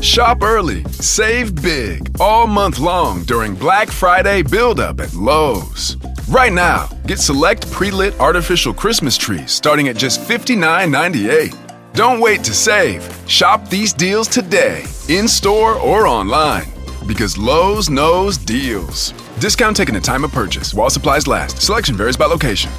Shop early, save big, all month long during Black Friday build-up at Lowe's. Right now, get select pre-lit artificial Christmas trees starting at just $59.98. Don't wait to save. Shop these deals today, in-store or online, because Lowe's knows deals. Discount taken at time of purchase while supplies last. Selection varies by location.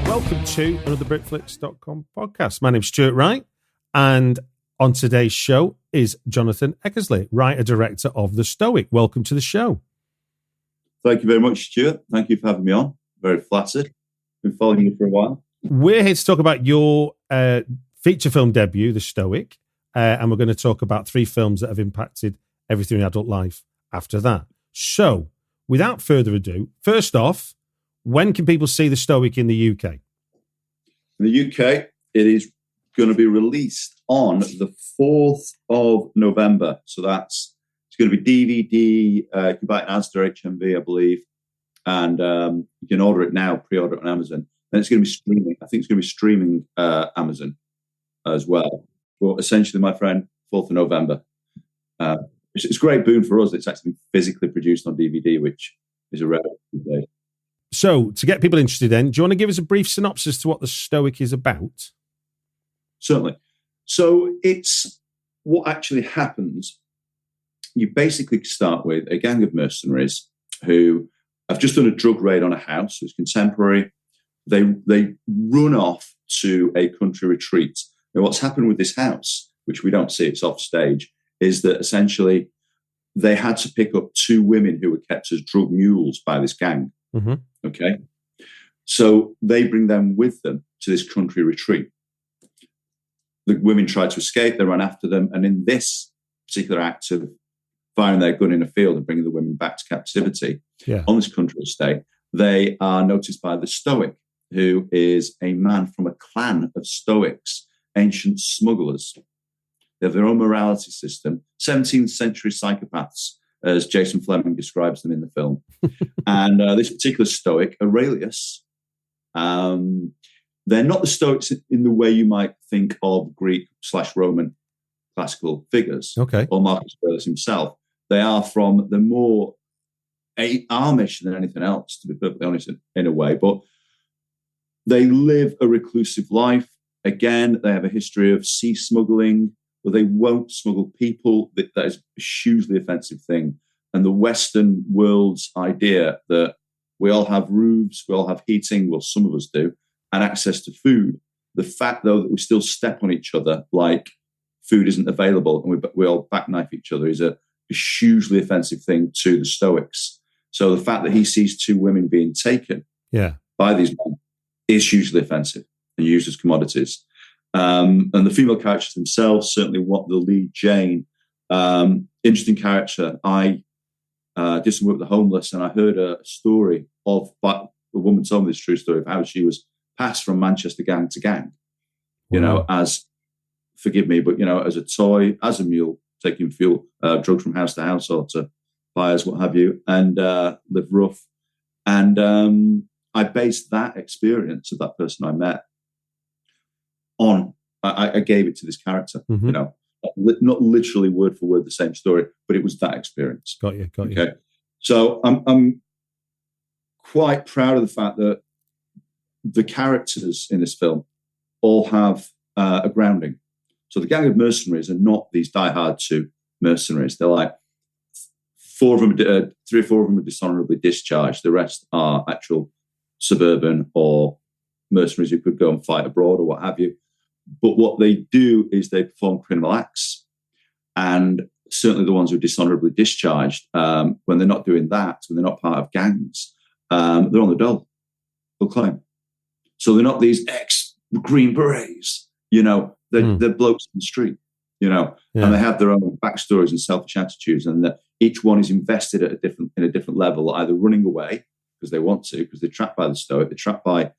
Welcome to another BritFlicks.com podcast. My name's Stuart Wright, and on today's show is Jonathan Eckersley, writer-director of The Stoic. Welcome to the show. Thank you very much, Stuart. Thank you for having me on. Very flattered. Been following you for a while. We're here to talk about your feature film debut, The Stoic, and we're going to talk about 3 films that have impacted everything in adult life after that. So, without further ado, first off, when can people see The Stoic in the UK? In the UK, it is going to be released on the 4th of November. So it's going to be DVD. You can buy it in Asda, HMV, I believe. And you can order it now, pre-order it on Amazon. Then it's going to be streaming. I think it's going to be streaming Amazon as well. But essentially, my friend, 4th of November. It's a great boon for us. It's actually physically produced on DVD, which is a rare thing. So, to get people interested in, do you want to give us a brief synopsis to what The Stoic is about? Certainly. So, it's what actually happens. You basically start with a gang of mercenaries who have just done a drug raid on a house. So it's contemporary. They run off to a country retreat. Now, what's happened with this house, which we don't see, it's off stage, is that essentially they had to pick up 2 women who were kept as drug mules by this gang. Mm-hmm. Okay. So they bring them with them to this country retreat. The women try to escape, they run after them. And in this particular act of firing their gun in a field and bringing the women back to captivity on this country estate, they are noticed by the Stoic, who is a man from a clan of Stoics, ancient smugglers. They have their own morality system, 17th century psychopaths, as Jason Fleming describes them in the film. And this particular Stoic, Aurelius, they're not the Stoics in the way you might think of Greek/Roman classical figures, or Marcus Aurelius himself. They're more Amish than anything else, to be perfectly honest, in a way. But they live a reclusive life. Again, they have a history of sea smuggling, but they won't smuggle people. That is a hugely offensive thing. And the Western world's idea that we all have roofs, we all have heating, well, some of us do, and access to food. The fact, though, that we still step on each other like food isn't available and we all backknife each other is a hugely offensive thing to the Stoics. So the fact that he sees 2 women being taken by these men is hugely offensive and used as commodities. And the female characters themselves, certainly what the lead, Jane, interesting character. I did some work with the homeless, and I heard a story of a woman told me this true story of how she was passed from Manchester gang to gang, as, forgive me, but, as a toy, as a mule, taking fuel, drugs from house to house or to buyers, what have you, and live rough. And I based that experience of that person I met on, I gave it to this character, not literally word for word the same story, but it was that experience. Got you. Okay. So I'm quite proud of the fact that the characters in this film all have a grounding. So the gang of mercenaries are not these diehard 2 mercenaries. They're like 3 or 4 of them are dishonorably discharged. The rest are actual suburban or mercenaries who could go and fight abroad or what have you. But what they do is they perform criminal acts. And certainly the ones who are dishonorably discharged, when they're not doing that, when they're not part of gangs, they're on the dole. They'll claim. So they're not these ex-Green Berets, they're blokes in the street, and they have their own backstories and selfish attitudes, and each one is invested in a different level, either running away because they want to, because they're trapped by the Stoic. They're trapped by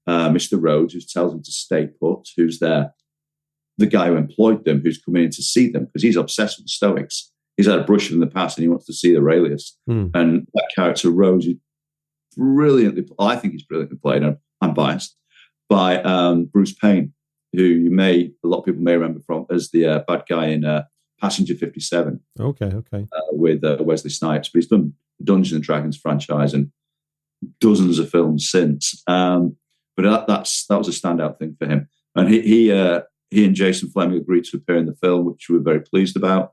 Mr. Rhodes, who tells them to stay put, who's the guy who employed them, who's coming in to see them, because he's obsessed with the Stoics. He's had a brush in the past and he wants to see Aurelius. And that character, Rhodes, is brilliantly, I think he's brilliantly played, I'm biased, by Bruce Payne, who a lot of people may remember from as the bad guy in Passenger 57. Okay. With Wesley Snipes. But he's done the Dungeons and Dragons franchise and dozens of films since. But that was a standout thing for him. And he and Jason Fleming agreed to appear in the film, which we were very pleased about.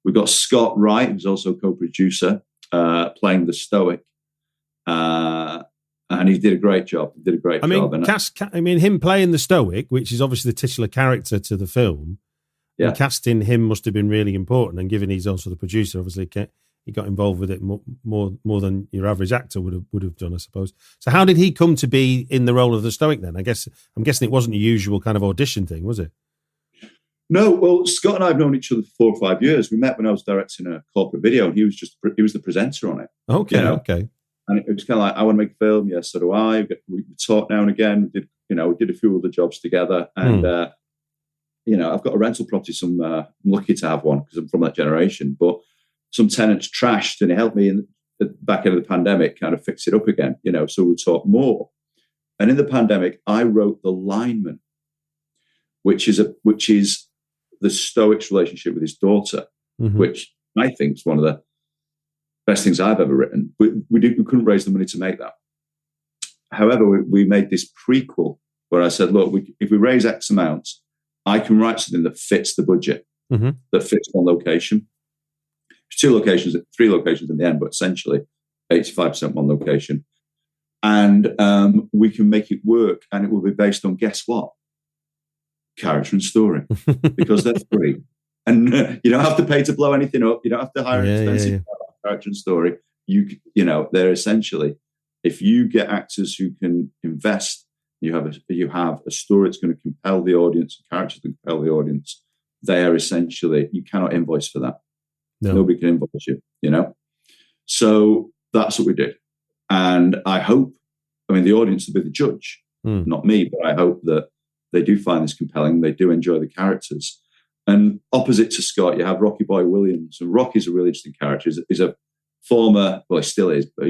We've got Scott Wright, who's also co-producer, playing the Stoic. And he did a great job. Him playing the Stoic, which is obviously the titular character to the film, casting him must have been really important. And given he's also the producer, obviously he got involved with it more than your average actor would have done, I suppose. So how did he come to be in the role of the Stoic then? I'm guessing it wasn't a usual kind of audition thing, was it? No, well, Scott and I have known each other for 4 or 5 years. We met when I was directing a corporate video, and he was the presenter on it. Okay, okay. And it was kind of like, I want to make a film. Yes, so do I. We talk now and again. We did a few other jobs together. And, I've got a rental property. I'm lucky to have one because I'm from that generation. But some tenants trashed, and he helped me in the back end of the pandemic kind of fix it up again, so we talk more. And in the pandemic, I wrote The Lineman, which is the Stoic's relationship with his daughter, which I think is one of the best things I've ever written. We couldn't raise the money to make that. However, we made this prequel where I said, look, if we raise X amount, I can write something that fits the budget, that fits one location. There's 3 locations in the end, but essentially 85% one location. And we can make it work, and it will be based on, guess what? Character and story, because they're free. And you don't have to pay to blow anything up. You don't have to hire an expensive character and story. They're essentially, if you get actors who can invest, you have a story that's going to compel the audience, characters that compel the audience. They are essentially, you cannot invoice for that. No. Nobody can invoice you. So that's what we did, and I hope. The audience will be the judge, not me, but I hope that they do find this compelling. They do enjoy the characters. And opposite to Scott, you have Rocky Boy Williams. And Rocky's a really interesting character. He's a former, well, he still is, but,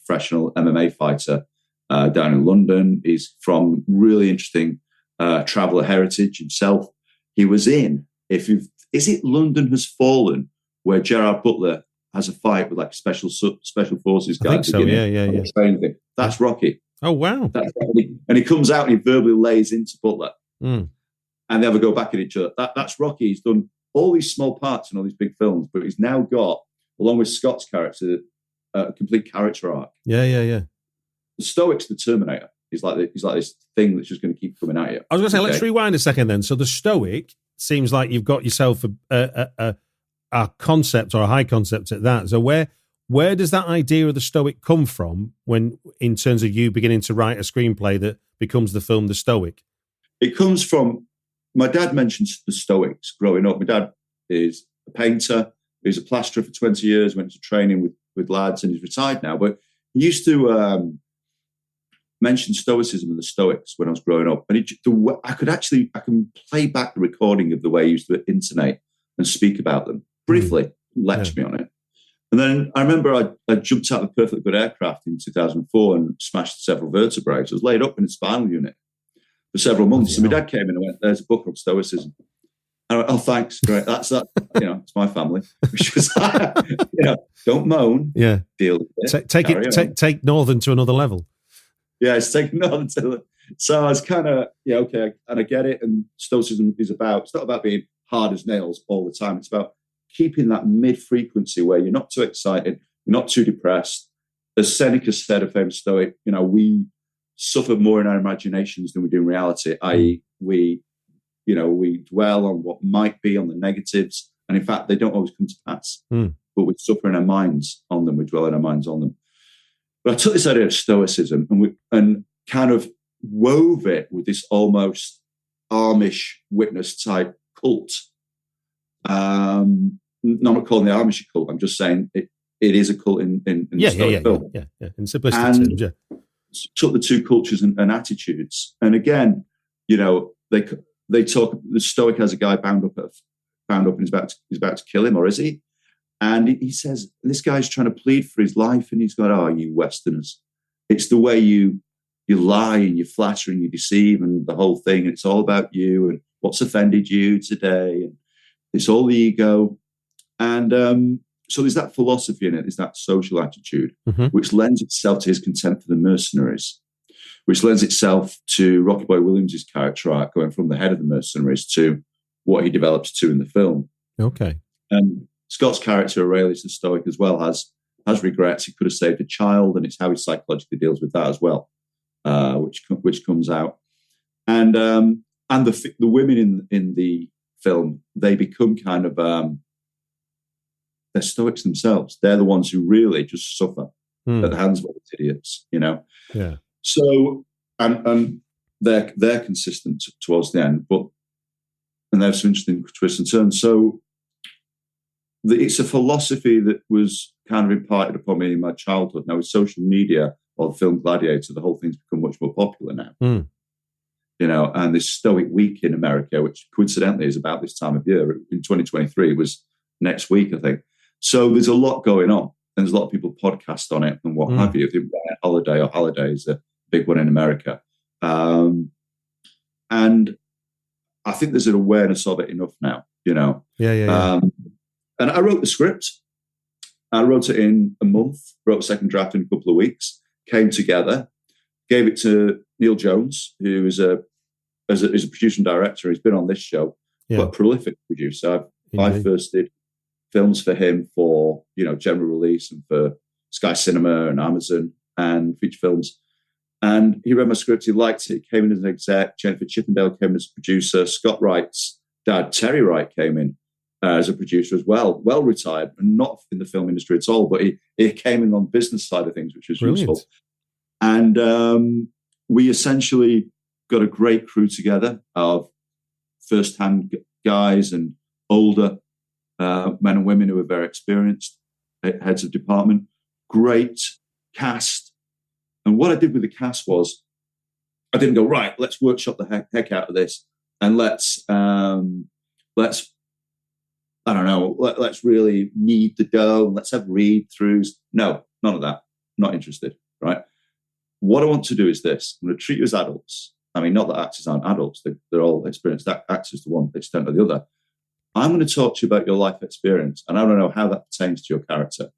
professional MMA fighter down in London. He's from really interesting traveller heritage himself. He was in, is it London Has Fallen, where Gerard Butler has a fight with like special forces guy. I think so, yeah. That's Rocky. Oh, wow. And he comes out and he verbally lays into Butler. And they ever go back at each other. That's Rocky. He's done all these small parts in all these big films, but he's now got, along with Scott's character, a complete character arc. Yeah. The Stoic's the Terminator. He's like this thing that's just going to keep coming at you. I was going to say, let's rewind a second then. So the Stoic seems like you've got yourself a concept, or a high concept at that. So where does that idea of the Stoic come from when, in terms of you beginning to write a screenplay that becomes the film The Stoic? It comes from, my dad mentioned the Stoics growing up. My dad is a painter. He was a plasterer for 20 years, went to training with lads, and he's retired now. But he used to mention Stoicism and the Stoics when I was growing up. And I can play back the recording of the way he used to intonate and speak about them briefly, lecture me on it. And then I remember I jumped out of a perfectly good aircraft in 2004 and smashed several vertebrae. So I was laid up in a spinal unit for several months. So my dad came in and went, "There's a book on Stoicism." And I went, "Oh, thanks, great. That's that. It's my family." Which was, don't moan. Yeah, deal with it. Take Northern to another level. Yeah, it's taking Northern to. So I was kind of okay, and I get it. And Stoicism is it's not about being hard as nails all the time. It's about keeping that mid-frequency where you're not too excited, you're not too depressed. As Seneca said, a famous Stoic, we suffer more in our imaginations than we do in reality, i.e. we dwell on what might be, on the negatives, and in fact, they don't always come to pass. But we suffer in our minds on them, we dwell in our minds on them. But I took this idea of Stoicism and kind of wove it with this almost Amish witness type cult. I'm not calling the Amish a cult. I'm just saying it is a cult in the Stoic film. Yeah. In simplistic terms, yeah. Took the two cultures and attitudes. And again, they talk. The Stoic has a guy bound up and he's about to kill him, or is he? And he says, this guy's trying to plead for his life, and he's got, oh, you Westerners, it's the way you lie and you flatter and you deceive and the whole thing. And it's all about you and what's offended you today, and it's all the ego. And so there's that philosophy in it, there's that social attitude, which lends itself to his contempt for the mercenaries, which lends itself to Rocky Boy Williams' character arc, going from the head of the mercenaries to what he develops to in the film. Okay. And Scott's character, Aurelius the Stoic, as well, has regrets. He could have saved a child, and it's how he psychologically deals with that as well, which comes out. And the women in the film, they become kind of they're Stoics themselves. They're the ones who really just suffer at the hands of all these idiots, Yeah. So and they're consistent towards the end, and they have some interesting twists and turns. So it's a philosophy that was kind of imparted upon me in my childhood. Now, with social media or the film Gladiator, the whole thing's become much more popular now. And this Stoic Week in America, which coincidentally is about this time of year in 2023, was next week, I think. So there's a lot going on, and there's a lot of people podcast on it and what have you. The Holiday is a big one in America. And I think there's an awareness of it enough now, Yeah. And I wrote the script. I wrote it in a month, wrote a second draft in a couple of weeks, came together, gave it to Neil Jones, who is a producer and director. He's been on this show, but a prolific producer. I first did films for him for, general release and for Sky Cinema and Amazon and feature films. And he read my script, he liked it, came in as an exec. Jennifer Chippendale came in as a producer. Scott Wright's dad, Terry Wright, came in as a producer as well retired, and not in the film industry at all, but he came in on the business side of things, which was brilliant. Useful. And we essentially got a great crew together of first-hand guys and older men and women who are very experienced, heads of department, great cast. And what I did with the cast was, I didn't go, right, let's workshop the heck out of this, and let's really knead the dough, and let's have read-throughs. No, none of that. Not interested, right? What I want to do is this. I'm going to treat you as adults. I mean, not that actors aren't adults. They're all experienced actors to one extent or the other. I'm going to talk to you about your life experience, and I don't know how that pertains to your character.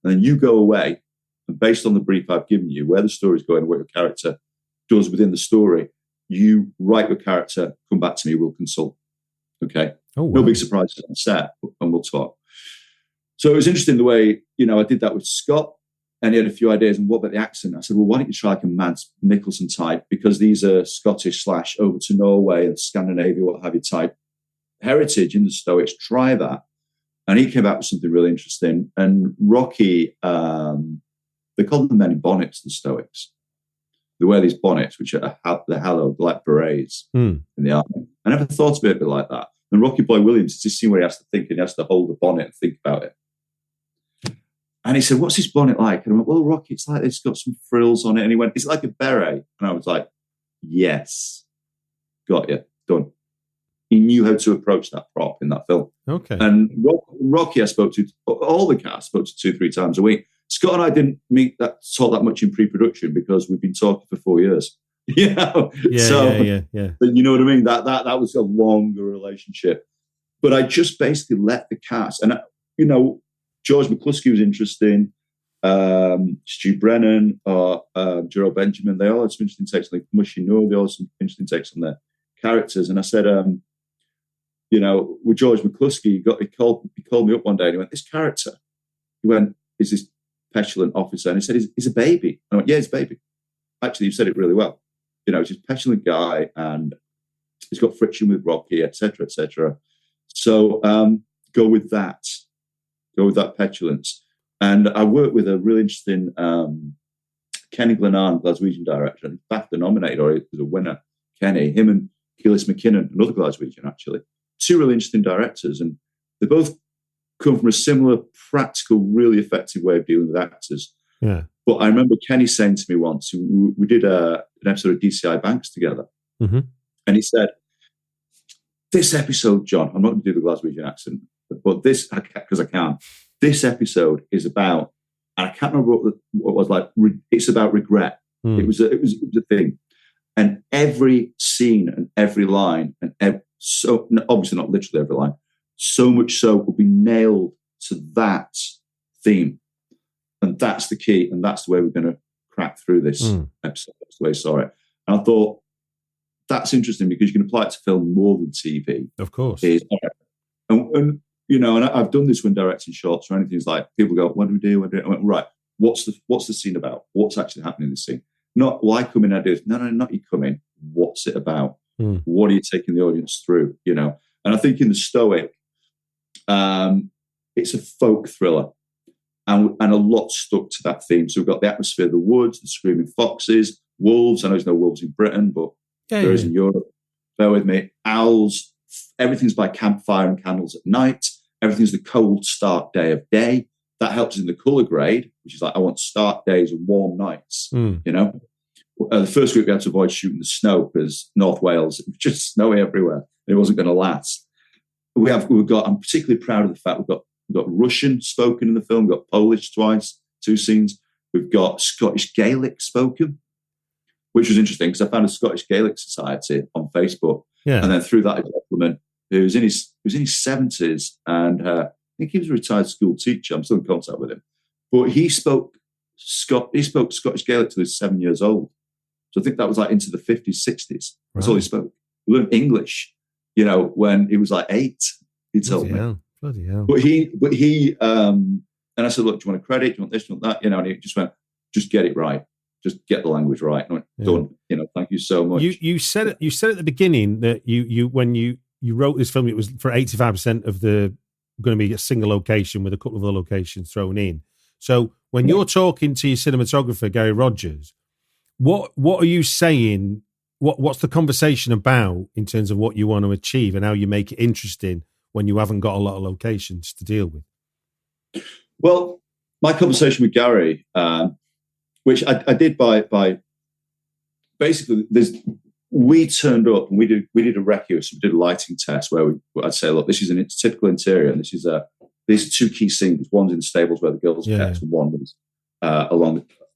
And then you go away, and based on the brief I've given you, where the story's going, what your character does within the story, you write your character, come back to me, we'll consult. Okay? Oh, wow. No big surprises on set, and we'll talk. So it was interesting the way, I did that with Scott, and he had a few ideas. And what about the accent? I said, well, why don't you try like a Mads Mikkelsen type? Because these are Scottish / over to Norway and Scandinavia, what have you, type heritage in the Stoics. Try that. And he came out with something really interesting. And Rocky, they call them the men in bonnets, the Stoics. They wear these bonnets, which are they're hallowed, like berets in the army. I never thought of it a bit like that. And Rocky Boy Williams, it's this scene where he has to think, and he has to hold the bonnet and think about it. And he said, what's his bonnet like? And I went, well, Rocky, it's like it's got some frills on it. And he went, it's like a beret. And I was like, yes, got you, done. He knew how to approach that prop in that film. Okay. And Rocky, I spoke to, all the cast, spoke to 2-3 times a week. Scott and I didn't talk that much in pre-production because we've been talking for 4 years. Yeah. But you know what I mean? That was a longer relationship. But I just basically let the cast, and George McCluskey was interesting, Stu Brennan, Gerald Benjamin, they all had some interesting takes on the Mushy Noor, they all had some interesting takes on their characters. And I said, with George McCluskey, he called me up one day and he went, this character, he went, is this petulant officer? And he said, he's a baby. And I went, yeah, he's a baby. Actually, you said it really well. He's a petulant guy and he's got friction with Rocky, etc., etc. So go with that petulance. And I worked with a really interesting Kenny Glenarn, Glaswegian director, and BAFTA nominated, or he was a winner. Kenny, him and Gillis McKinnon, another Glaswegian actually, two really interesting directors, and they both come from a similar practical, really effective way of dealing with actors. Yeah. But I remember Kenny saying to me once, we did an episode of DCI Banks together. Mm-hmm. And he said, this episode, John, I'm not going to do the Glaswegian accent, but this, because I can't, this episode is about, and I can't remember what it was like, it's about regret. It was a thing. And every scene and every line, so obviously not literally every line, so much so will be nailed to that theme. And that's the key, and that's the way we're going to crack through this episode. That's the way I saw it. And I thought, that's interesting because you can apply it to film more than TV. Of course. And you know, and I've done this when directing shorts or anything. It's like people go, what do we do? I went, right, what's the scene about? What's actually happening in the scene? Not why come in ideas. No, not you come in. What's it about? What are you taking the audience through? You know, and I think in the Stoic, it's a folk thriller. And a lot stuck to that theme. So we've got the atmosphere of the woods, the screaming foxes, wolves. I know there's no wolves in Britain, but there is in Europe. Bear with me. Owls. Everything's by campfire and candles at night. Everything's the cold start day of day. That helps in the colour grade, which is like, I want stark days and warm nights. You know, the first week we had to avoid shooting the snow because North Wales, it was just snowy everywhere. It wasn't going to last. I'm particularly proud of the fact we've got Russian spoken in the film, we've got Polish twice, 2 scenes. We've got Scottish Gaelic spoken, which was interesting because I found a Scottish Gaelic society on Facebook. Yeah. And then through that, a gentleman who was in his 70s, and I think he was a retired school teacher. I'm still in contact with him. But he spoke Scottish Gaelic till he was 7 years old. So I think that was like into the 50s, 60s. That's all he spoke. He learned English, you know, when he was like 8, he told me. Bloody hell. But he, and I said, look, do you want a credit? Do you want this? Do you want that? You know, and he just went, just get it right. Just get the language right. And I went, done. You know, thank you so much. You said at the beginning that when you wrote this film, it was for 85% of the going to be a single location with a couple of other locations thrown in. So when you're talking to your cinematographer, Gary Rogers, what are you saying? What's the conversation about in terms of what you want to achieve and how you make it interesting when you haven't got a lot of locations to deal with? Well, my conversation with Gary, which I did by basically, we turned up and we did a recce, so we did a lighting test where I'd say, look, this is a typical interior, and these are 2 key scenes. One's in the stables where the girls are kept, and one was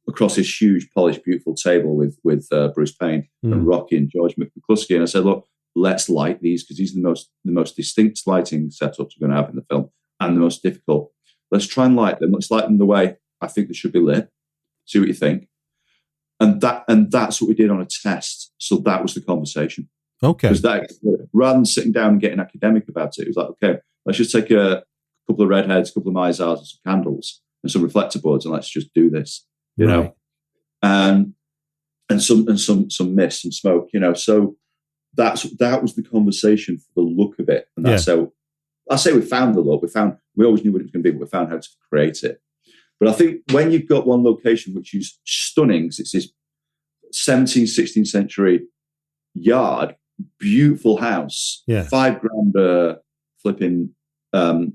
across this huge, polished, beautiful table with Bruce Payne and Rocky and George McCluskey. And I said, look, let's light these because these are the most distinct lighting setups we're going to have in the film and the most difficult. Let's try and light them. Let's light them the way I think they should be lit. See what you think. And that's what we did on a test. So that was the conversation. Okay. Because rather than sitting down and getting academic about it was like, okay, let's just take a couple of redheads, a couple of Mizars and some candles and some reflector boards and let's just do this, you know. And some mist, some smoke, you know. So that was the conversation for the look of it. And that's how I say we found the look. We always knew what it was going to be, but we found how to create it. But I think when you've got one location which is stunning, it's this 17th, 16th century yard, beautiful house, $5,000 flipping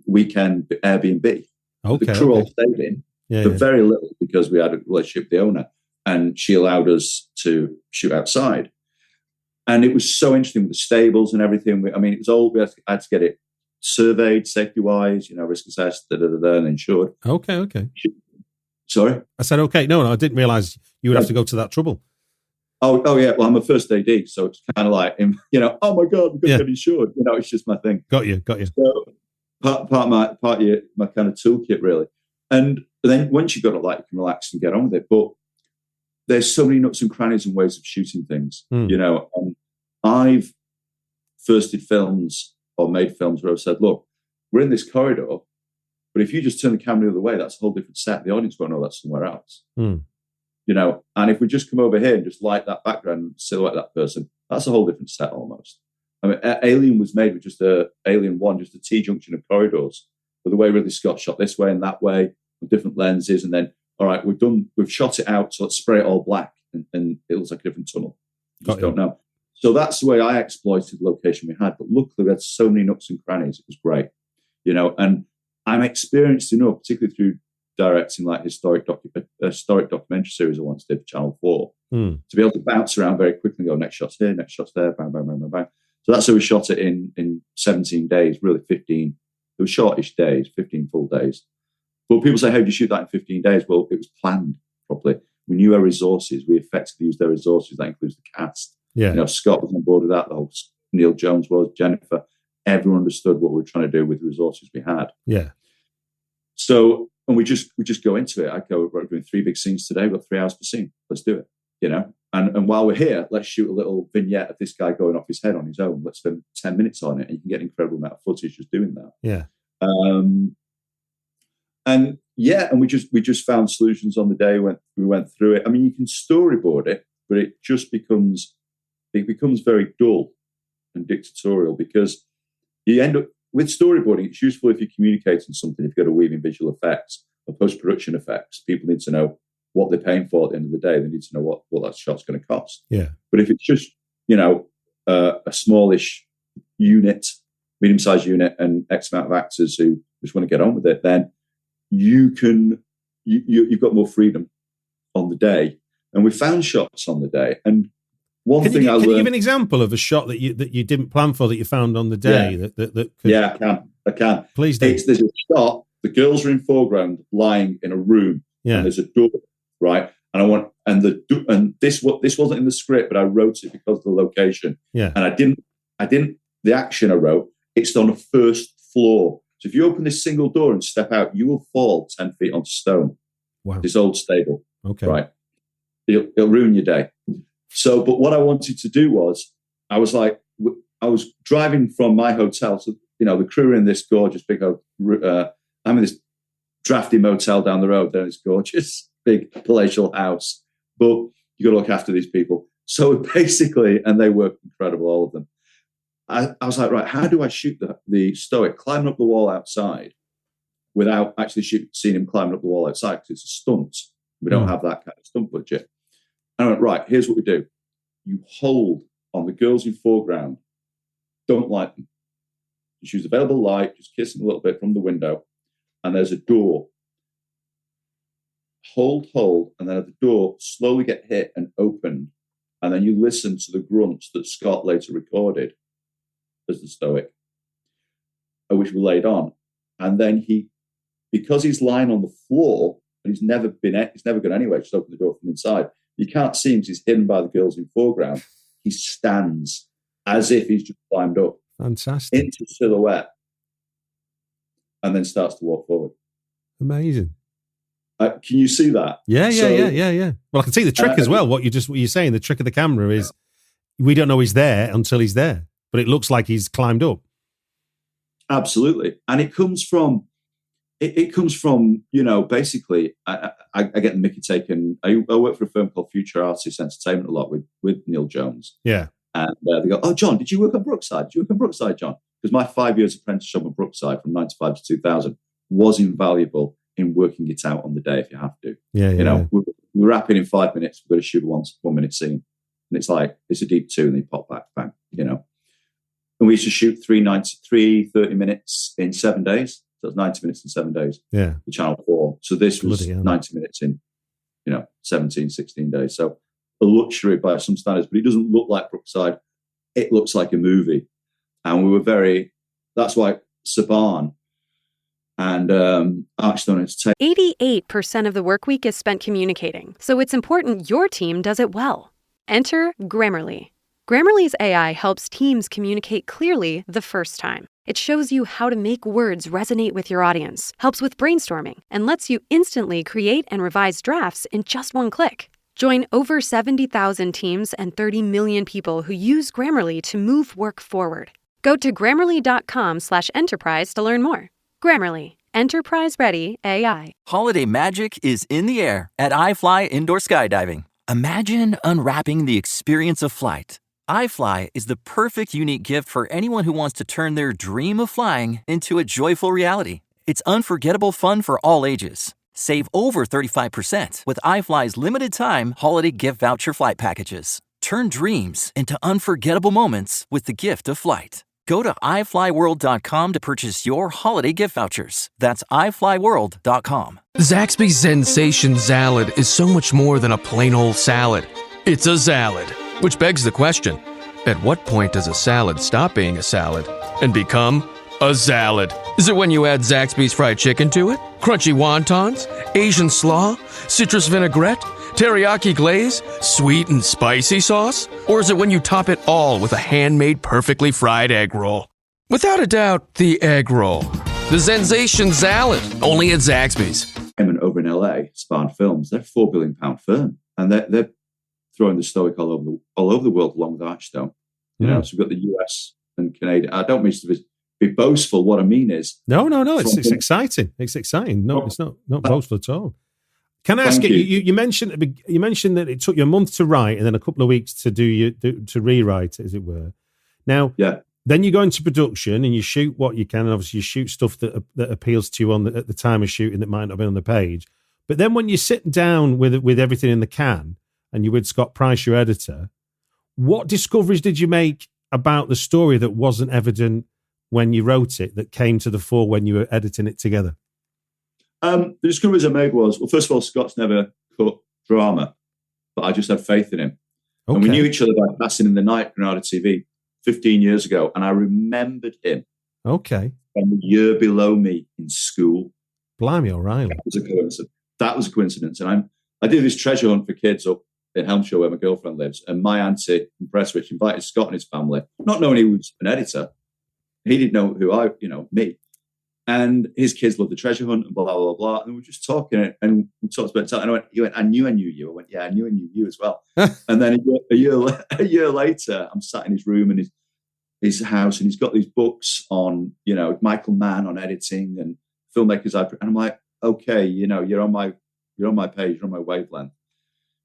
weekend Airbnb. Okay, the crew all stayed in, but very little because we had a relationship with the owner, and she allowed us to shoot outside. And it was so interesting with the stables and everything. It was all, I had to get it surveyed safety-wise, you know, risk assessed, and insured. Okay. Sorry? I said, okay. No, I didn't realise you would have to go to that trouble. Oh yeah. Well, I'm a first AD, so it's kind of like, you know, oh my God, we're going to get insured. You know, it's just my thing. Got you. So part of my kind of toolkit, really. And then once you've got it, like, you can relax and get on with it. But there's so many nooks and crannies and ways of shooting things, you know. I've first did films or made films where I've said, look, we're in this corridor, but if you just turn the camera the other way, that's a whole different set. The audience won't know that's somewhere else. You know, and if we just come over here and just light that background and silhouette that person, that's a whole different set almost. I mean, Alien was made with just Alien 1, just a T-junction of corridors. But the way Ridley Scott shot this way and that way, with different lenses, and then, all right, we've shot it out, so let's spray it all black, and it looks like a different tunnel. You just don't know. So that's the way I exploited the location we had. But luckily, we had so many nooks and crannies. It was great, you know. And I'm experienced enough, particularly through directing like historic documentary series I once did for Channel 4, to be able to bounce around very quickly and go, next shot's here, next shot's there, bang, bang, bang, bang, bang. So that's how we shot it in 17 days, really 15. It was shortish days, 15 full days. But people say, how did you shoot that in 15 days? Well, it was planned properly. We knew our resources. We effectively used their resources. That includes the cast. Yeah. Scott was on board with that. The whole Neil Jones was, Jennifer. Everyone understood what we were trying to do with the resources we had. Yeah. So, and we just go into it. I go, we're doing 3 big scenes today. We've got 3 hours per scene. Let's do it. And while we're here, let's shoot a little vignette of this guy going off his head on his own. Let's spend 10 minutes on it, and you can get an incredible amount of footage just doing that. Yeah. And we just found solutions on the day when we went through it. I mean, you can storyboard it, but it becomes very dull and dictatorial, because you end up with storyboarding. It's useful if you're communicating something, if you've got to weave in visual effects or post-production effects. People need to know what they're paying for at the end of the day. They need to know what that shot's going to cost. Yeah. But if it's just, a smallish unit, medium-sized unit, and X amount of actors who just want to get on with it, then you've got more freedom on the day. And we found shots on the day. And can you give an example of a shot that you didn't plan for that you found on the day? Yeah. I can. Please do. There's a shot. The girls are in foreground, lying in a room. Yeah. And there's a door, right? And this wasn't in the script, but I wrote it because of the location. Yeah. And I didn't. The action I wrote, it's on a first floor. So if you open this single door and step out, you will fall 10 feet onto stone. Wow. This old stable. Okay. Right. It'll ruin your day. So, but what I wanted to do was, I was driving from my hotel. So, the crew are in this gorgeous big, I'm in this drafty motel down the road. They're in this gorgeous big palatial house. But you got to look after these people. So basically, and they were incredible, all of them. I was like, right, how do I shoot the Stoic climbing up the wall outside without actually seeing him climbing up the wall outside? Because it's a stunt. We don't have that kind of stunt budget. And I went, right, here's what we do. You hold on the girls in foreground. Don't light them. Just use available light. Just kiss them a little bit from the window. And there's a door. Hold, and then at the door, slowly get hit and opened. And then you listen to the grunts that Scott later recorded as the Stoic, which we laid on. And then because he's lying on the floor, and he's never gone anywhere, just open the door from inside. You can't see him because he's hidden by the girls in foreground. He stands as if he's just climbed up. Fantastic. Into silhouette, and then starts to walk forward. Amazing. Can you see that? Yeah. Well, I can see the trick as well. What you're saying, the trick of the camera is we don't know he's there until he's there, but it looks like he's climbed up. Absolutely. And it comes from, basically, I get the mickey taken. I work for a firm called Future Artists Entertainment a lot with Neil Jones. Yeah. And they go, oh, John, did you work on Brookside? Did you work on Brookside, John? Because my 5 years apprenticeship on Brookside from 95 to 2000 was invaluable in working it out on the day if you have to. Yeah. We're wrapping in 5 minutes. We've got to shoot a 1 minute scene. And it's like, it's a deep 2 and then pop back, bang, And we used to shoot 30 minutes in 7 days. So it's 90 minutes in 7 days. Yeah. For Channel 4. So this was 90 minutes in, 17, 16 days. So a luxury by some standards, but it doesn't look like Brookside. It looks like a movie. And we were that's why Saban and Archstone Entertainment. 88% of the work week is spent communicating. So it's important your team does it well. Enter Grammarly. Grammarly's AI helps teams communicate clearly the first time. It shows you how to make words resonate with your audience, helps with brainstorming, and lets you instantly create and revise drafts in just one click. Join over 70,000 teams and 30 million people who use Grammarly to move work forward. Go to Grammarly.com/enterprise to learn more. Grammarly, enterprise-ready AI. Holiday magic is in the air at iFly Indoor Skydiving. Imagine unwrapping the experience of flight. iFly is the perfect unique gift for anyone who wants to turn their dream of flying into a joyful reality. It's unforgettable fun for all ages. Save over 35% with iFly's limited-time holiday gift voucher flight packages. Turn dreams into unforgettable moments with the gift of flight. Go to iFlyWorld.com to purchase your holiday gift vouchers. That's iFlyWorld.com. Zaxby's Sensation Salad is so much more than a plain old salad. It's a salad, which begs the question, at what point does a salad stop being a salad and become a salad? Is it when you add Zaxby's fried chicken to it? Crunchy wontons? Asian slaw? Citrus vinaigrette? Teriyaki glaze? Sweet and spicy sauce? Or is it when you top it all with a handmade perfectly fried egg roll? Without a doubt, the egg roll. The Sensation Salad, only at Zaxby's. Over in LA, Sparn Films, they're a £4 billion firm. And they're throwing the Stoic all over the world along with Archstone. You know, so we've got the US and Canada. I don't mean to be boastful. What I mean is... No. It's exciting. It's exciting. No, it's not boastful at all. Can I ask you mentioned that it took you a month to write and then a couple of weeks to to rewrite it, as it were. Now, then you go into production and you shoot what you can, and obviously you shoot stuff that appeals to you at the time of shooting that might not be on the page. But then when you sit down with everything in the can and you're with Scott Price, your editor, what discoveries did you make about the story that wasn't evident when you wrote it, that came to the fore when you were editing it together? The discoveries I made was, well, first of all, Scott's never cut drama, but I just had faith in him. Okay. And we knew each other by passing in the night, Granada TV, 15 years ago. And I remembered him. Okay. From a year below me in school. Blimey, O'Reilly. That was a coincidence. And I did this treasure hunt for kids up in Helmshire where my girlfriend lives. And my auntie from Prestwich invited Scott and his family, not knowing he was an editor. He didn't know me. And his kids loved the treasure hunt and blah, blah, blah. And we were just talking and we talked about it. And he went, I knew you. I went, yeah, I knew you as well. And then a year later, I'm sat in his room and his house, and he's got these books on, Michael Mann on editing and filmmakers. And I'm like, okay, you're on my page, you're on my wavelength.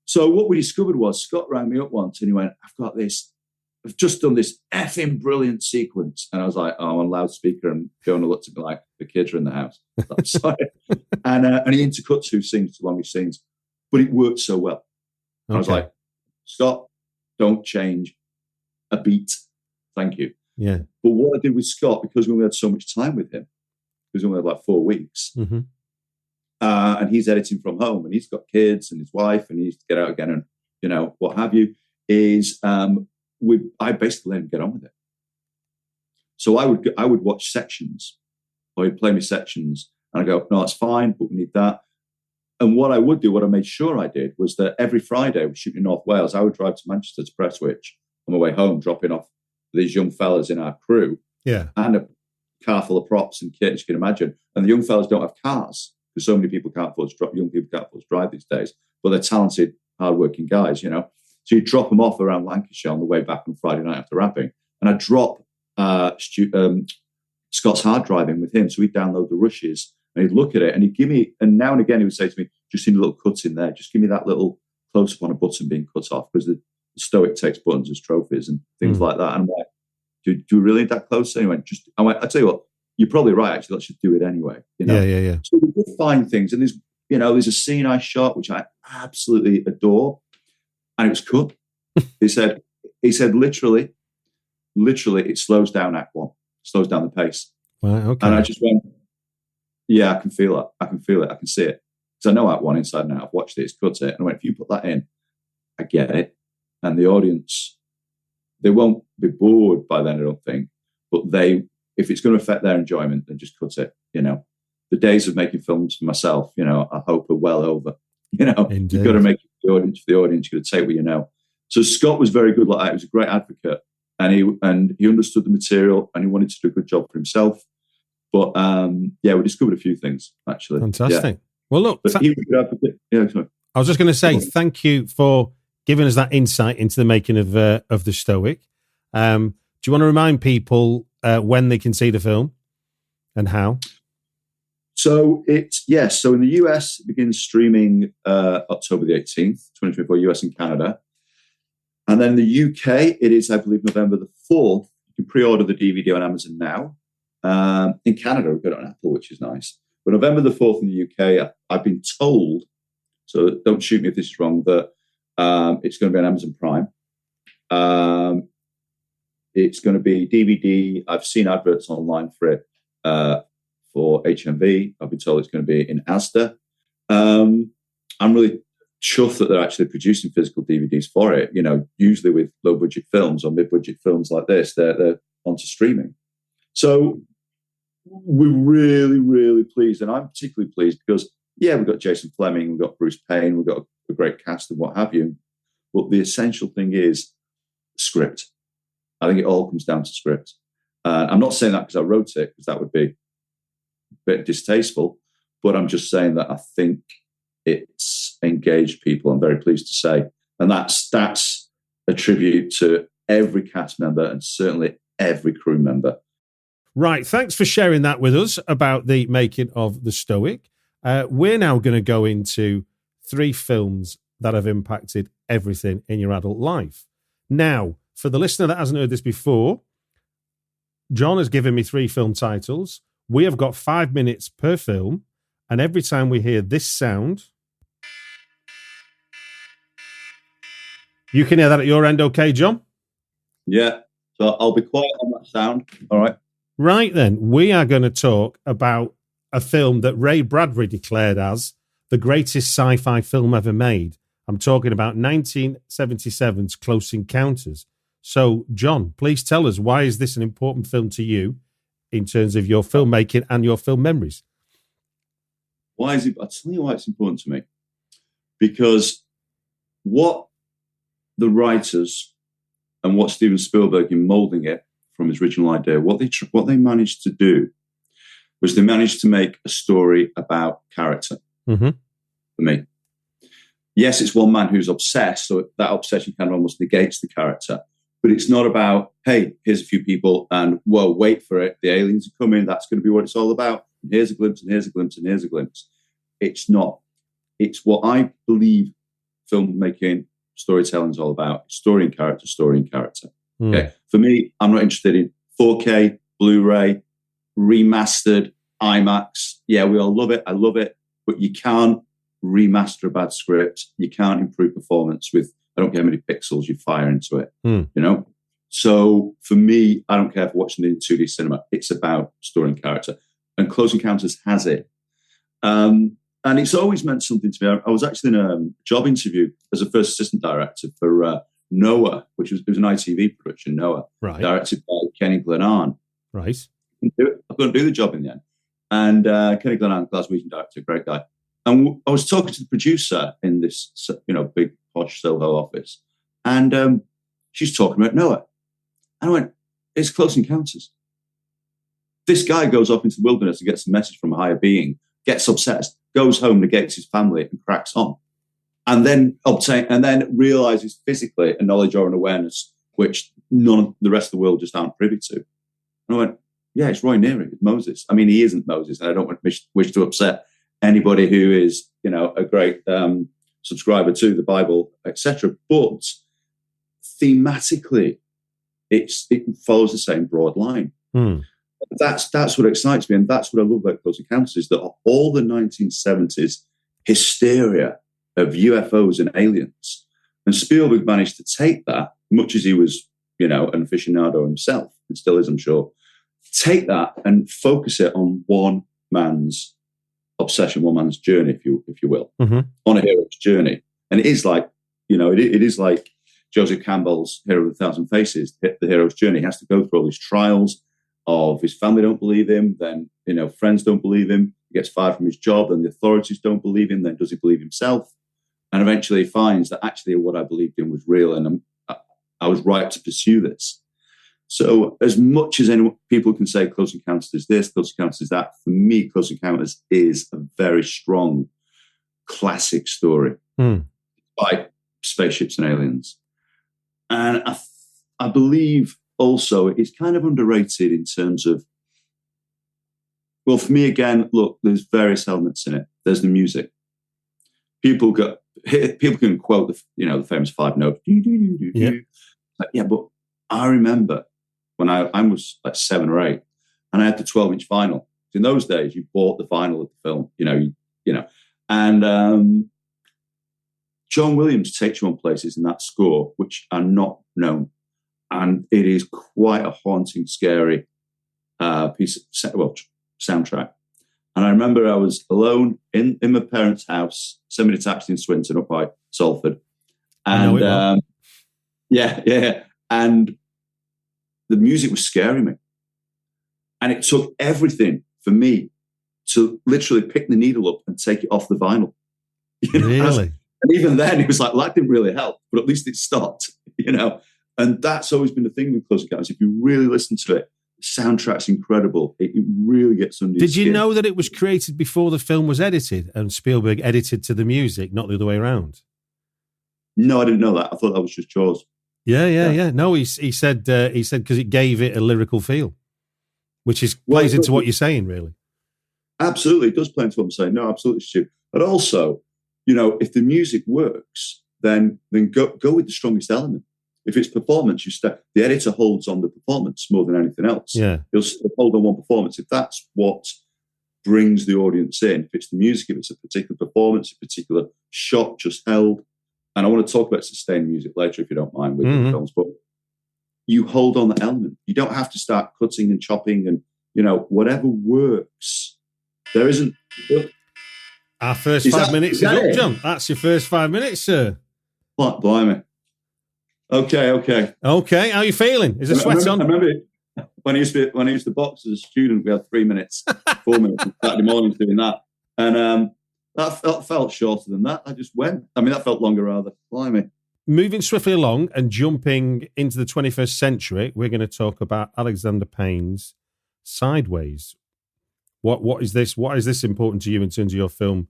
So what we discovered was Scott rang me up once and he went, I've just done this effing brilliant sequence. And I was like, I'm on loudspeaker, and Fiona looked at me like, the kids are in the house. I'm sorry. and he intercut two longest scenes, but it worked so well. Okay. I was like, Scott, don't change a beat. Thank you. Yeah. But what I did with Scott, because we only had so much time with him, because we only had like 4 weeks, and he's editing from home, and he's got kids and his wife, and he needs to get out again and, what have you, is... I basically let him get on with it. So I would watch sections, or he'd play me sections, and I go, no, it's fine, but we need that. And what I would do, what I made sure I did, was that every Friday, we're shooting in North Wales, I would drive to Manchester to Prestwich on my way home, dropping off these young fellas in our crew, and a car full of props and kit, as you can imagine. And the young fellas don't have cars, because so many people young people can't afford to drive these days, but they're talented, hardworking guys, So you drop them off around Lancashire on the way back on Friday night after wrapping. And I drop Scott's hard drive in with him. So he'd download the rushes and he'd look at it and he'd give me, and now and again he would say to me, just need a little cut in there. Just give me that little close up on a button being cut off, because the Stoic takes buttons as trophies and things like that. And I'm like, do we really need that close? And he went, I tell you what, you're probably right, actually, let's just do it anyway. Yeah. So we would find things. And there's a scene I shot, which I absolutely adore. And it was cut. He said, literally, it slows down Act 1, slows down the pace. Right, okay. And I just went, yeah, I can feel it. I can see it. Because I know Act 1 inside and out. I've watched it, it's cut it. And I went, if you put that in, I get it. And the audience, they won't be bored by then, I don't think. But if it's going to affect their enjoyment, then just cut it. The days of making films for myself, I hope are well over. You've got to make it for the audience. You've got to take what you know. So Scott was very good like that. He was a great advocate, and he understood the material, and he wanted to do a good job for himself. But we discovered a few things actually. Fantastic. Well, look, he was a good advocate. Yeah, sorry. I was just going to say thank you for giving us that insight into the making of the Stoic. Do you want to remind people when they can see the film and how? So so in the US, it begins streaming October the 18th, 2024, US and Canada. And then in the UK, it is, I believe, November the 4th. You can pre-order the DVD on Amazon now. In Canada, we've got it on Apple, which is nice. But November the 4th in the UK, I've been told, so don't shoot me if this is wrong, that it's going to be on Amazon Prime. It's going to be DVD. I've seen adverts online for it for HMV. I've been told it's going to be in Asda. I'm really chuffed that they're actually producing physical DVDs for it. You know, usually with low budget films or mid budget films like this, they're onto streaming. So we're really, really pleased, and I'm particularly pleased because we've got Jason Fleming, we've got Bruce Payne, we've got a great cast and what have you. But the essential thing is script. I think it all comes down to script. I'm not saying that because I wrote it, because that would be a bit distasteful. But I'm just saying that I think it's engaged people, I'm very pleased to say. And that's a tribute to every cast member and certainly every crew member. Right. Thanks for sharing that with us about the making of The Stoic. We're now going to go into 3 films that have impacted everything in your adult life. Now, for the listener that hasn't heard this before, John has given me 3 film titles. We have got 5 minutes per film. And every time we hear this sound, you can hear that at your end, okay, John? Yeah. So I'll be quiet on that sound. All right. Right then, we are going to talk about a film that Ray Bradbury declared as the greatest sci-fi film ever made. I'm talking about 1977's Close Encounters. So, John, please tell us, why is this an important film to you in terms of your filmmaking and your film memories? Why is it? I'll tell you why it's important to me. Because what the writers and what Steven Spielberg, in moulding it from his original idea, what they managed to do was they managed to make a story about character. Mm-hmm. For me. Yes, it's one man who's obsessed, so that obsession kind of almost negates the character. But it's not about, hey, here's a few people, and whoa, wait for it, the aliens are coming, that's going to be what it's all about. And here's a glimpse, and here's a glimpse, and here's a glimpse. It's not. It's what I believe filmmaking, storytelling is all about. Story and character, story and character. Okay. For me, I'm not interested in 4K, Blu-ray, remastered, IMAX. Yeah, we all love it. I love it. But you can't remaster a bad script. You can't improve performance with, I don't care how many pixels you fire into it, you know? So for me, I don't care if watching it in 2D cinema. It's about story and character. And Close Encounters has it. And it's always meant something to me. I was actually in a job interview as a first assistant director for Noah, which was an ITV production, Noah, right, directed by Kenny Glenarn. Right. I couldn't do the job in the end. And Kenny Glenarn, Glaswegian director, great guy. And I was talking to the producer in this, big posh Soho office, and she's talking about Noah. And I went, it's Close Encounters. This guy goes off into the wilderness and gets a message from a higher being, gets obsessed, goes home, negates his family, and cracks on, and then realizes physically a knowledge or an awareness which none of the rest of the world just aren't privy to. And I went, yeah, it's Roy Neary, it's Moses. I mean, he isn't Moses, and I don't wish to upset anybody who is, a great subscriber to the Bible, etc. But thematically, it follows the same broad line. That's what excites me, and that's what I love about Close Encounters, is that all the 1970s hysteria of UFOs and aliens, and Spielberg managed to take that, much as he was, an aficionado himself, and still is, I'm sure, take that and focus it on one man's obsession, one man's journey, if you will, on a hero's journey. And it is like, it is like Joseph Campbell's Hero of a Thousand Faces, the hero's journey. He has to go through all these trials of his family don't believe him, then, friends don't believe him, he gets fired from his job, and the authorities don't believe him, then does he believe himself? And eventually he finds that actually what I believed in was real, and I was right to pursue this. So as much as people can say Close Encounters is this, Close Encounters is that, for me, Close Encounters is a very strong classic story by spaceships and aliens. And I believe also it's kind of underrated in terms of, well, for me, again, look, there's various elements in it. There's the music. People can quote the famous 5 note. Yeah, but I remember when I was like 7 or 8, and I had the 12-inch vinyl. In those days, you bought the vinyl of the film, and John Williams takes you on places in that score which are not known. And it is quite a haunting, scary piece of soundtrack. And I remember I was alone in my parents' house, semi-detached in Swinton up by Salford. And yeah. And the music was scaring me. And it took everything for me to literally pick the needle up and take it off the vinyl. Really? And even then, it was like, that didn't really help, but at least it stopped, And that's always been the thing with Close Encounters. If you really listen to it, the soundtrack's incredible. It really gets under your skin. Did you know that it was created before the film was edited and Spielberg edited to the music, not the other way around? No, I didn't know that. I thought that was just Jaws. Yeah. No, he said because it gave it a lyrical feel, which plays into what you're saying, really. Absolutely, it does play into what I'm saying. No, absolutely, Stu. But also, if the music works, then go with the strongest element. If it's performance, the editor holds on the performance more than anything else. Yeah, he'll hold on one performance. If that's what brings the audience in, if it's the music, if it's a particular performance, a particular shot just held. And I want to talk about sustained music later, if you don't mind, with the films. But you hold on the element. You don't have to start cutting and chopping and whatever works. There isn't. Our first 5 minutes is up, John. That's your first 5 minutes, sir. What, blimey. Okay. How are you feeling? Is the sweat on? I remember when I used to box as a student, we had 3 minutes, 4 minutes on Saturday mornings doing that. And that felt shorter than that. I just went. I mean, that felt longer rather. Blimey. Moving swiftly along and jumping into the 21st century, we're going to talk about Alexander Payne's Sideways. What is this? What is this important to you in terms of your film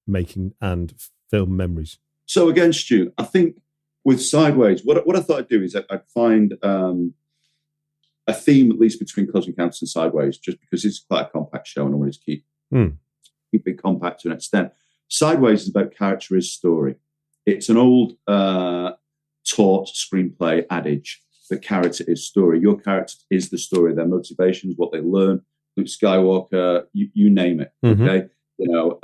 making and film memories? So again, Stu, I think with Sideways, what I thought I'd do is I'd find a theme, at least between Close Encounters and Sideways, just because it's quite a compact show and I wanted to keep it compact to an extent. Sideways is about character is story. It's an old taught screenplay adage that character is story. Your character is the story, their motivations, what they learn. Luke Skywalker, you name it. Okay, you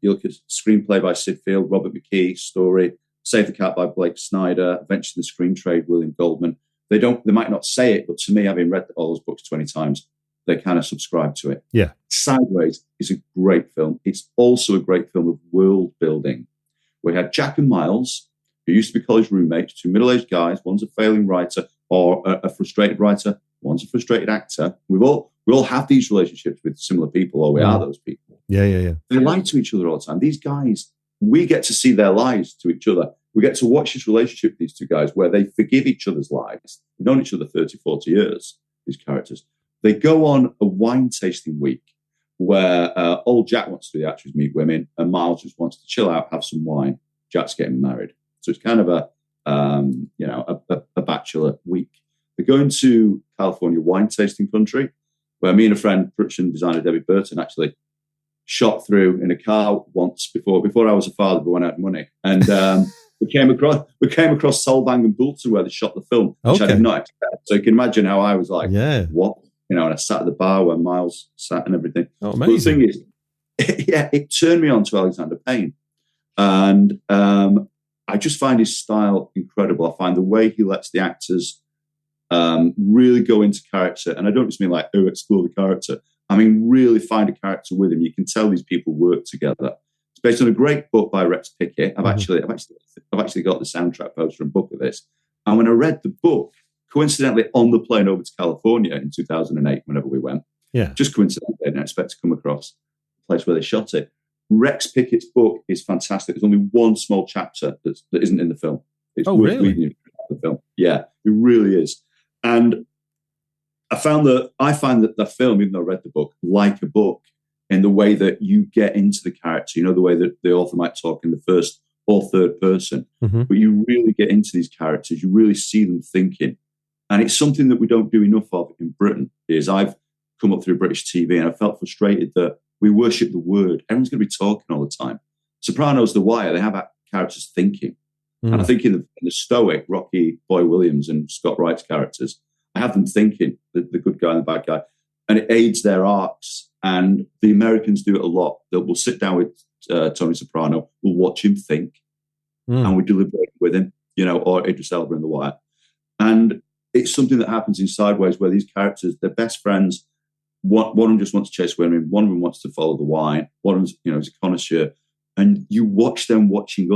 look at screenplay by Sid Field, Robert McKee, story. Save the Cat by Blake Snyder, Adventure in the Screen Trade, William Goldman. They might not say it, but to me, having read all those books 20 times, they kind of subscribe to it. Yeah. Sideways is a great film. It's also a great film of world building. We had Jack and Miles, who used to be college roommates, two middle-aged guys. One's a failing writer or a frustrated writer. One's a frustrated actor. We all have these relationships with similar people, or we are those people. Yeah. They lie to each other all the time. These guys, we get to see their lies to each other. We get to watch this relationship with these two guys where they forgive each other's lies. We've known each other 30, 40 years, these characters. They go on a wine tasting week where old Jack wants to do the actors meet women and Miles just wants to chill out, have some wine. Jack's getting married. So it's kind of a bachelor week. They're going to California wine tasting country where me and a friend, production designer Debbie Burton, actually shot through in a car once before I was a father, but went out money. And we came across Solvang and Boulton where they shot the film, which I did not expect. So you can imagine how I was like, what? And I sat at the bar where Miles sat and everything. Oh, amazing. But the thing is, it turned me on to Alexander Payne. And I just find his style incredible. I find the way he lets the actors really go into character. And I don't just mean like, explore the character. I mean, really find a character with him. You can tell these people work together. It's based on a great book by Rex Pickett. I've actually got the soundtrack poster and book of this. And when I read the book, coincidentally on the plane over to California in 2008, whenever we went, just coincidentally, I didn't expect to come across the place where they shot it. Rex Pickett's book is fantastic. There's only one small chapter that isn't in the film. It's worth reading the film. Yeah, it really is. And I find that the film, even though I read the book, like a book in the way that you get into the character, the way that the author might talk in the first or third person, but you really get into these characters, you really see them thinking. And it's something that we don't do enough of in Britain. I've come up through British TV and I felt frustrated that we worship the word. Everyone's going to be talking all the time. Sopranos, The Wire, they have characters thinking. And I think in the Stoic, Rocky, Boy Williams and Scott Wright's characters, I have them thinking, the good guy and the bad guy, and it aids their arcs. And the Americans do it a lot. We'll sit down with Tony Soprano, we'll watch him think, and we deliberate with him, or Idris Elba in The Wire. And it's something that happens in Sideways where these characters, they're best friends. One of them just wants to chase women. One of them wants to follow the wine. One of them, is a connoisseur. And you watch them watching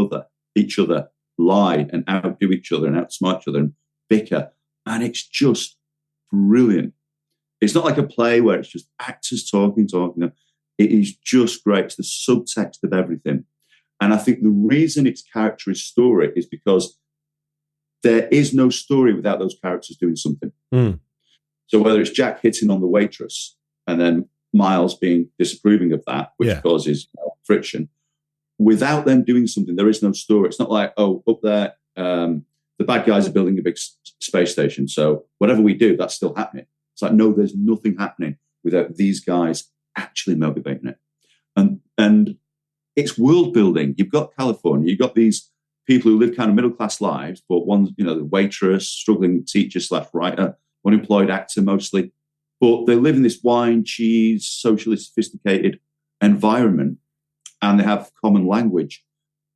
each other lie and outdo each other and outsmart each other and bicker. And it's just brilliant. It's not like a play where it's just actors talking. It is just great. It's the subtext of everything. And I think the reason its character is story is because there is no story without those characters doing something. So whether it's Jack hitting on the waitress and then Miles being disapproving of that, which causes friction, without them doing something, there is no story. It's not like, up there, the bad guys are building a big space station. So whatever we do, that's still happening. It's like, no, there's nothing happening without these guys actually motivating it. And it's world building. You've got California, you've got these people who live kind of middle-class lives, but one's, the waitress, struggling teacher / writer, unemployed actor mostly. But they live in this wine, cheese, socially sophisticated environment, and they have common language.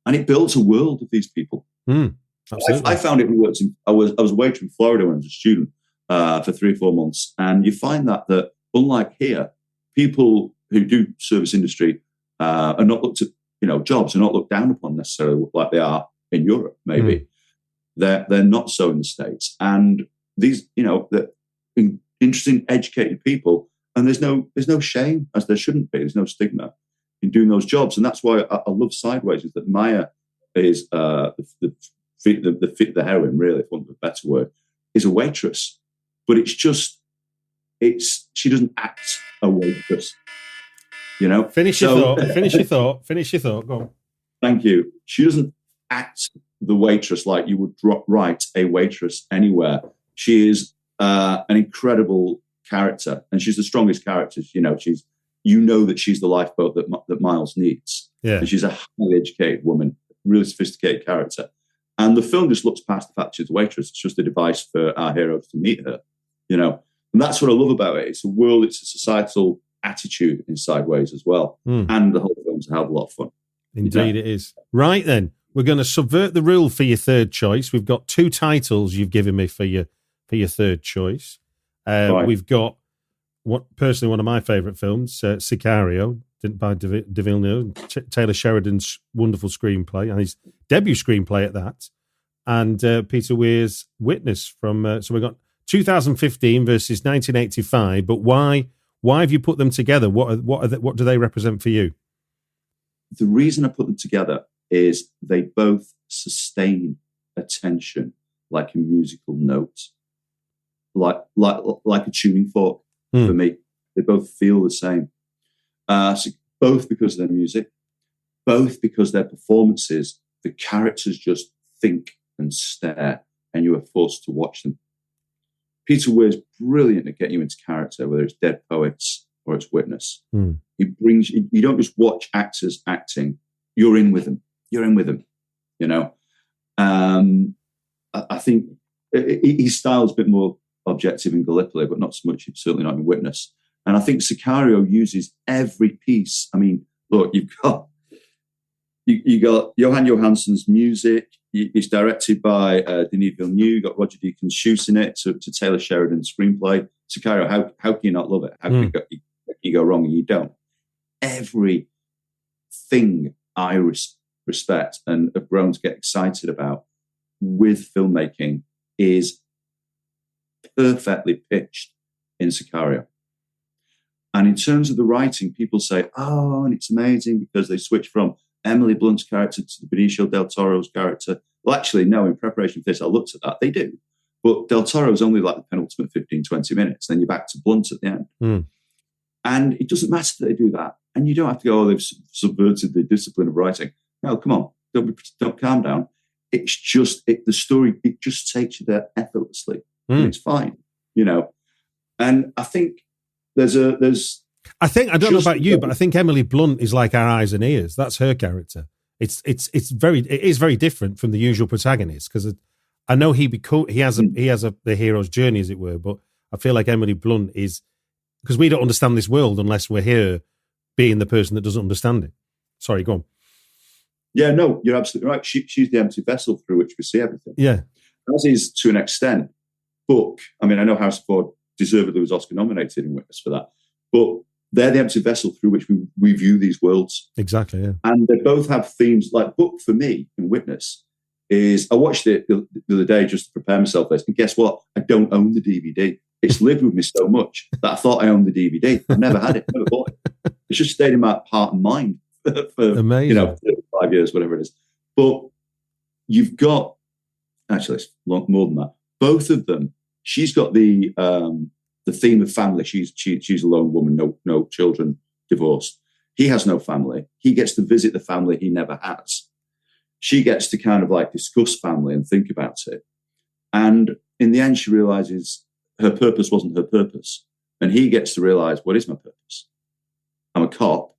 And it builds a world of these people. I found it works. I was a waiter in Florida when I was a student for 3 or 4 months. And you find that unlike here, people who do service industry are not looked at, jobs are not looked down upon necessarily like they are in Europe, maybe. They're not so in the States. And these, they're interesting, educated people, and there's no shame, as there shouldn't be. There's no stigma in doing those jobs. And that's why I love Sideways, is that Maya is the heroine, really, for want of a better word, is a waitress. But she doesn't act a waitress. Finish your thought. Go on. Thank you. She doesn't act the waitress like you would write a waitress anywhere. She is an incredible character, and she's the strongest character. She's that she's the lifeboat that Miles needs. Yeah. And she's a highly educated woman, really sophisticated character. And the film just looks past the fact she's a waitress. It's just a device for our heroes to meet her, And that's what I love about it. It's a societal attitude in Sideways as well. And the whole film's a hell of a lot of fun. Indeed it is. Right then, we're going to subvert the rule for your third choice. We've got 2 titles you've given me for your third choice. Right. We've got one of my favourite films, Sicario, by De Villeneuve, Taylor Sheridan's wonderful screenplay, and his debut screenplay at that, and Peter Weir's Witness from. So we've got 2015 versus 1985. But why have you put them together? What do they represent for you? The reason I put them together is they both sustain attention like a musical note, like a tuning fork. For me, they both feel the same. So both because of their music, both because their performances, the characters just think and stare, and you are forced to watch them. Peter Weir's brilliant at getting you into character, whether it's Dead Poets or it's Witness. He brings you don't just watch actors acting; you're in with them. I think his style is a bit more objective in Gallipoli, but not so much, certainly not in Witness. And I think Sicario uses every piece. I mean, look, you've got Johan Johansson's music. It's directed by Denis Villeneuve. You've got Roger Deakins shooting it to Taylor Sheridan's screenplay. Sicario, how can you not love it? How can you go wrong? And you don't. Everything I respect and have grown to get excited about with filmmaking is perfectly pitched in Sicario. And in terms of the writing, people say, and it's amazing because they switch from Emily Blunt's character to Benicio del Toro's character. Well, actually, no, in preparation for this, I looked at that. They do. But del Toro's only like the penultimate 15, 20 minutes. Then you're back to Blunt at the end. And it doesn't matter that they do that. And you don't have to go, they've subverted the discipline of writing. No, come on. Don't calm down. It's just, the story, it just takes you there effortlessly. And it's fine, And I think I don't know about you, but I think Emily Blunt is like our eyes and ears. That's her character. It is very different from the usual protagonist, because I know he has the hero's journey, as it were, but I feel like Emily Blunt is, because we don't understand this world unless we're here being the person that doesn't understand it. Sorry, go on. Yeah, no, you're absolutely right. She's the empty vessel through which we see everything. Yeah. As is to an extent. book, I mean, I know Harrison Ford deservedly was Oscar nominated in Witness for that, but they're the empty vessel through which we view these worlds. Exactly, yeah. And they both have themes. Like Book for me in Witness is, I watched it the other day just to prepare myself for this, and guess what? I don't own the DVD. It's lived with me so much that I thought I owned the DVD. I've never had it, never bought it. It's just stayed in my heart and mind for Amazing. 5 years, whatever it is. But you've got, actually, it's more than that. Both of them, she's got the theme of family. She's a lone woman, no children, divorced. He has no family. He gets to visit the family he never has. She gets to kind of like discuss family and think about it. And in the end, she realizes her purpose wasn't her purpose. And he gets to realize, what is my purpose? I'm a cop.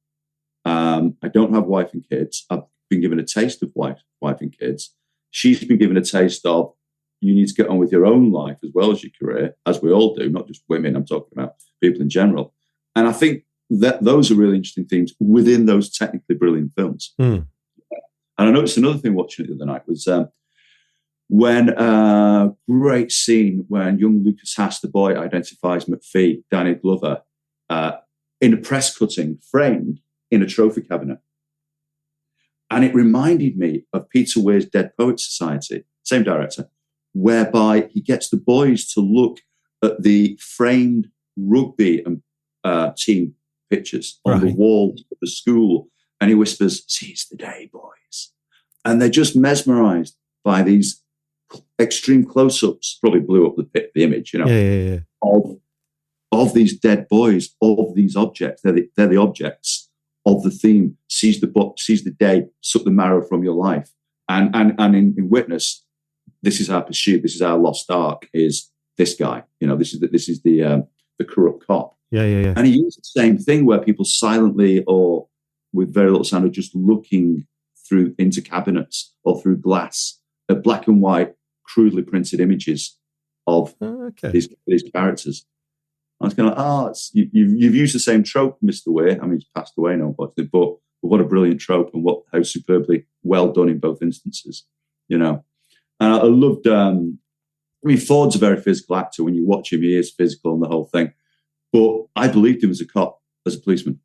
I don't have wife and kids. I've been given a taste of wife and kids. She's been given a taste of, you need to get on with your own life as well as your career, as we all do, not just women. I'm talking about people in general. And I think that those are really interesting themes within those technically brilliant films. And I noticed another thing watching it the other night was when a great scene when young Lucas Haas, the boy, identifies McPhee, Danny Glover, in a press cutting, framed in a trophy cabinet. And it reminded me of Peter Weir's Dead Poets Society, same director, whereby he gets the boys to look at the framed rugby and team pictures on the wall of the school. And he whispers, "Seize the day, boys." And they're just mesmerized by these extreme close-ups, probably blew up the image, of these dead boys, of these objects. They're the objects of the theme. Seize the day, suck the marrow from your life. And in Witness, this is our pursuit. This is our lost ark. Is this guy? This is the corrupt cop. And he used the same thing where people silently or with very little sound are just looking through into cabinets or through glass at black and white, crudely printed images of these characters. I was kind of you've used the same trope, Mr. Weir. I mean, he's passed away now, but what a brilliant trope, and how superbly well done in both instances. And I loved. Ford's a very physical actor. When you watch him, he is physical and the whole thing. But I believed him as a cop, as a policeman.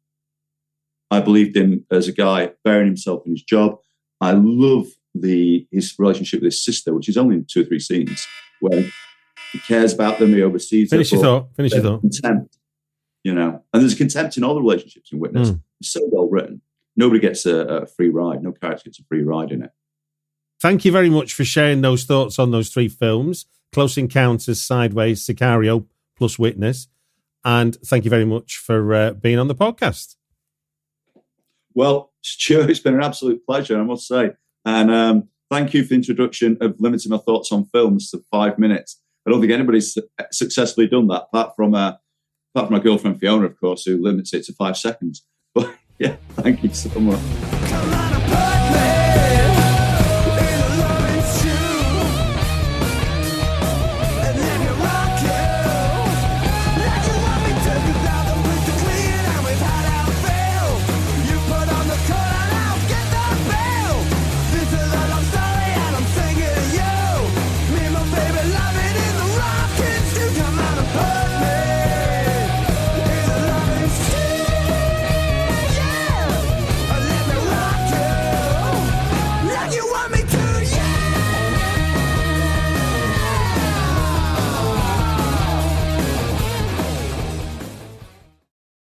I believed him as a guy burying himself in his job. I love his relationship with his sister, which is only in 2 or 3 scenes, where he cares about them, he oversees Finish your thought. Contempt, and there's contempt in all the relationships in Witness. It's so well written. Nobody gets a free ride. No character gets a free ride in it. Thank you very much for sharing those thoughts on those 3 films: Close Encounters, Sideways, Sicario, plus Witness. And thank you very much for being on the podcast. Well, Stuart, it's been an absolute pleasure, I must say. And thank you for the introduction of limiting my thoughts on films to 5 minutes. I don't think anybody's successfully done that, apart from my girlfriend Fiona, of course, who limits it to 5 seconds. But yeah, thank you so much.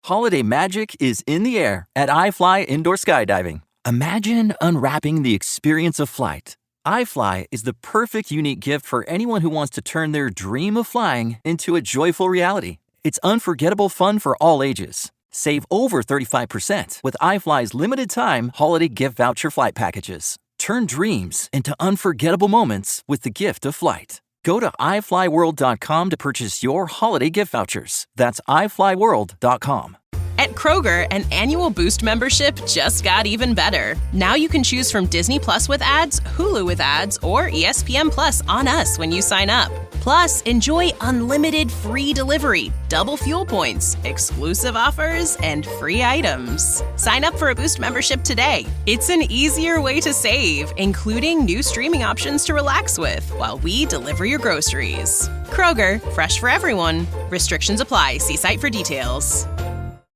Holiday magic is in the air at iFly Indoor Skydiving. Imagine unwrapping the experience of flight. iFly is the perfect unique gift for anyone who wants to turn their dream of flying into a joyful reality. It's unforgettable fun for all ages. Save over 35% with iFly's limited-time holiday gift voucher flight packages. Turn dreams into unforgettable moments with the gift of flight. Go to iFlyWorld.com to purchase your holiday gift vouchers. That's iFlyWorld.com. At Kroger, an annual Boost membership just got even better. Now you can choose from Disney Plus with ads, Hulu with ads, or ESPN Plus on us when you sign up. Plus, enjoy unlimited free delivery, double fuel points, exclusive offers, and free items. Sign up for a Boost membership today. It's an easier way to save, including new streaming options to relax with while we deliver your groceries. Kroger, fresh for everyone. Restrictions apply. See site for details.